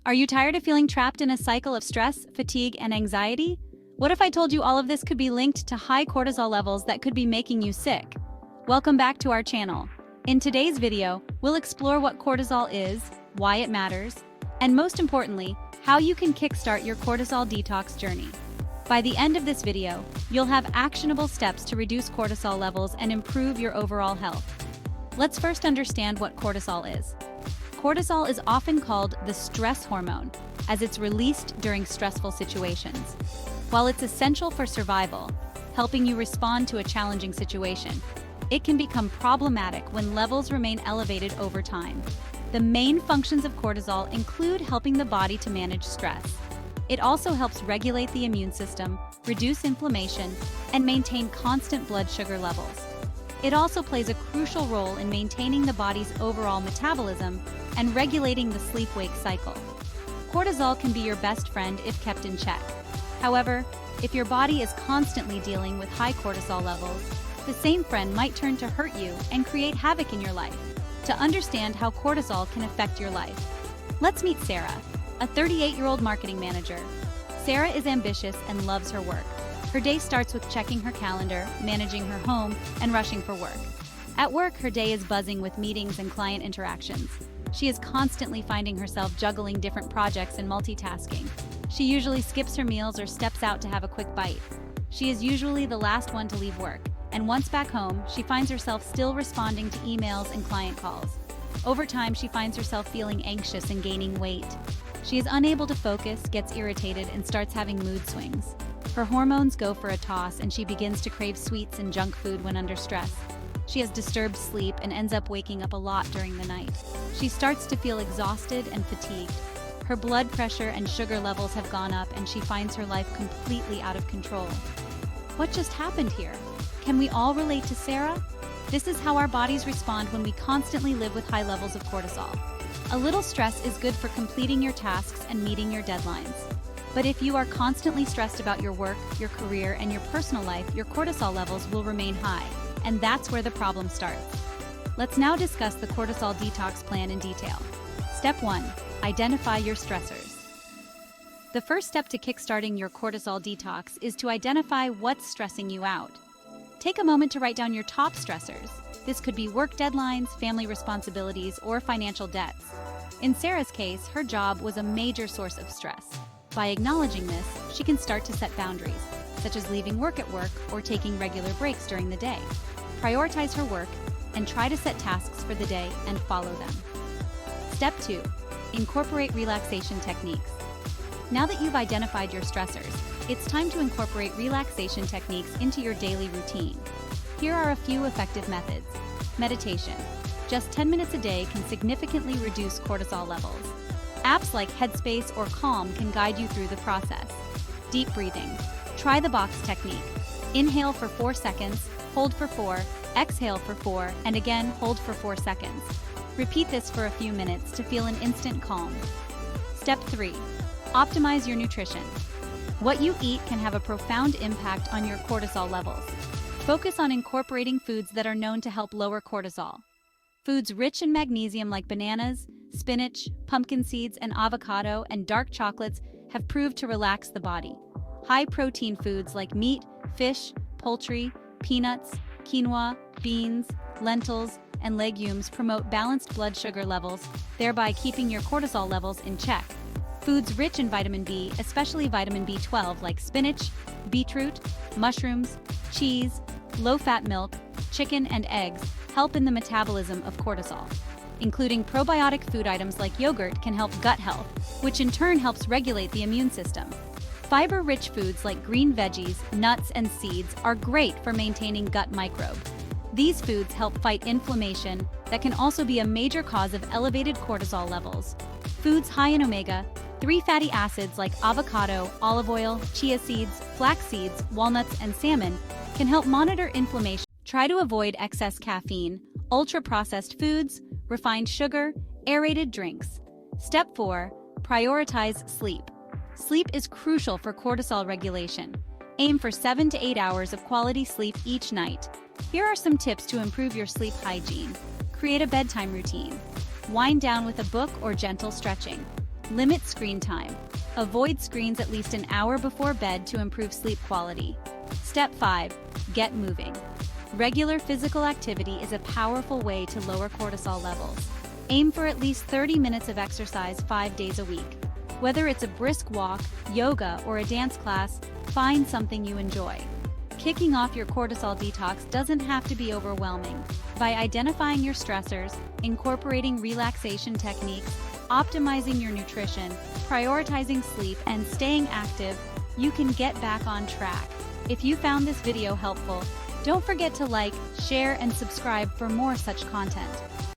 Are you tired of feeling trapped in a cycle of stress, fatigue, and anxiety? What if I told you all of this could be linked to high cortisol levels that could be making you sick? Welcome back to our channel. In today's video, we'll explore what cortisol is, why it matters, and most importantly, how you can kickstart your cortisol detox journey. By the end of this video, you'll have actionable steps to reduce cortisol levels and improve your overall health. Let's first understand what cortisol is. Cortisol is often called the stress hormone, as it's released during stressful situations. While it's essential for survival, helping you respond to a challenging situation, it can become problematic when levels remain elevated over time. The main functions of cortisol include helping the body to manage stress. It also helps regulate the immune system, reduce inflammation, and maintain constant blood sugar levels. It also plays a crucial role in maintaining the body's overall metabolism and regulating the sleep-wake cycle. Cortisol can be your best friend if kept in check. However, if your body is constantly dealing with high cortisol levels, the same friend might turn to hurt you and create havoc in your life. To understand how cortisol can affect your life, let's meet Sarah, a 38-year-old marketing manager. Sarah is ambitious and loves her work. Her day starts with checking her calendar, managing her home, and rushing for work. At work, her day is buzzing with meetings and client interactions. She is constantly finding herself juggling different projects and multitasking. She usually skips her meals or steps out to have a quick bite. She is usually the last one to leave work, and once back home, she finds herself still responding to emails and client calls. Over time, she finds herself feeling anxious and gaining weight. She is unable to focus, gets irritated, and starts having mood swings. Her hormones go for a toss, and she begins to crave sweets and junk food when under stress. She has disturbed sleep and ends up waking up a lot during the night. She starts to feel exhausted and fatigued. Her blood pressure and sugar levels have gone up, and she finds her life completely out of control. What just happened here? Can we all relate to Sarah? This is how our bodies respond when we constantly live with high levels of cortisol. A little stress is good for completing your tasks and meeting your deadlines. But if you are constantly stressed about your work, your career, and your personal life, your cortisol levels will remain high, and that's where the problem starts. Let's now discuss the cortisol detox plan in detail. Step 1. Identify your stressors. The first step to kickstarting your cortisol detox is to identify what's stressing you out. Take a moment to write down your top stressors. This could be work deadlines, family responsibilities, or financial debts. In Sarah's case, her job was a major source of stress. By acknowledging this, she can start to set boundaries, such as leaving work at work or taking regular breaks during the day. Prioritize her work and try to set tasks for the day and follow them. Step 2. Incorporate relaxation techniques. Now that you've identified your stressors, it's time to incorporate relaxation techniques into your daily routine. Here are a few effective methods. Meditation. Just 10 minutes a day can significantly reduce cortisol levels. Apps like Headspace or Calm can guide you through the process. Deep breathing. Try the box technique. Inhale for 4 seconds, hold for 4, exhale for 4, and again hold for 4 seconds. Repeat this for a few minutes to feel an instant calm. Step 3. Optimize your nutrition. What you eat can have a profound impact on your cortisol levels. Focus on incorporating foods that are known to help lower cortisol. Foods rich in magnesium like bananas, spinach, pumpkin seeds, and avocado, and dark chocolates have proved to relax the body. High-protein foods like meat, fish, poultry, peanuts, quinoa, beans, lentils, and legumes promote balanced blood sugar levels, thereby keeping your cortisol levels in check. Foods rich in vitamin B, especially vitamin B12 like spinach, beetroot, mushrooms, cheese, low-fat milk, chicken, and eggs help in the metabolism of cortisol. Including probiotic food items like yogurt can help gut health, which in turn helps regulate the immune system. Fiber-rich foods like green veggies, nuts, and seeds are great for maintaining gut microbes. These foods help fight inflammation that can also be a major cause of elevated cortisol levels. Foods high in omega-3 fatty acids like avocado, olive oil, chia seeds, flax seeds, walnuts, and salmon can help monitor inflammation. Try to avoid excess caffeine, ultra-processed foods, refined sugar, aerated drinks. Step 4. Prioritize sleep. Sleep is crucial for cortisol regulation. Aim for 7 to 8 hours of quality sleep each night. Here are some tips to improve your sleep hygiene. Create a bedtime routine. Wind down with a book or gentle stretching. Limit screen time. Avoid screens at least an hour before bed to improve sleep quality. Step 5. Get moving. Regular physical activity is a powerful way to lower cortisol levels. Aim for at least 30 minutes of exercise 5 days a week. Whether it's a brisk walk, yoga, or a dance class, find something you enjoy. Kicking off your cortisol detox doesn't have to be overwhelming. By identifying your stressors, incorporating relaxation techniques, optimizing your nutrition, prioritizing sleep, and staying active, you can get back on track. If you found this video helpful, don't forget to like, share, and subscribe for more such content.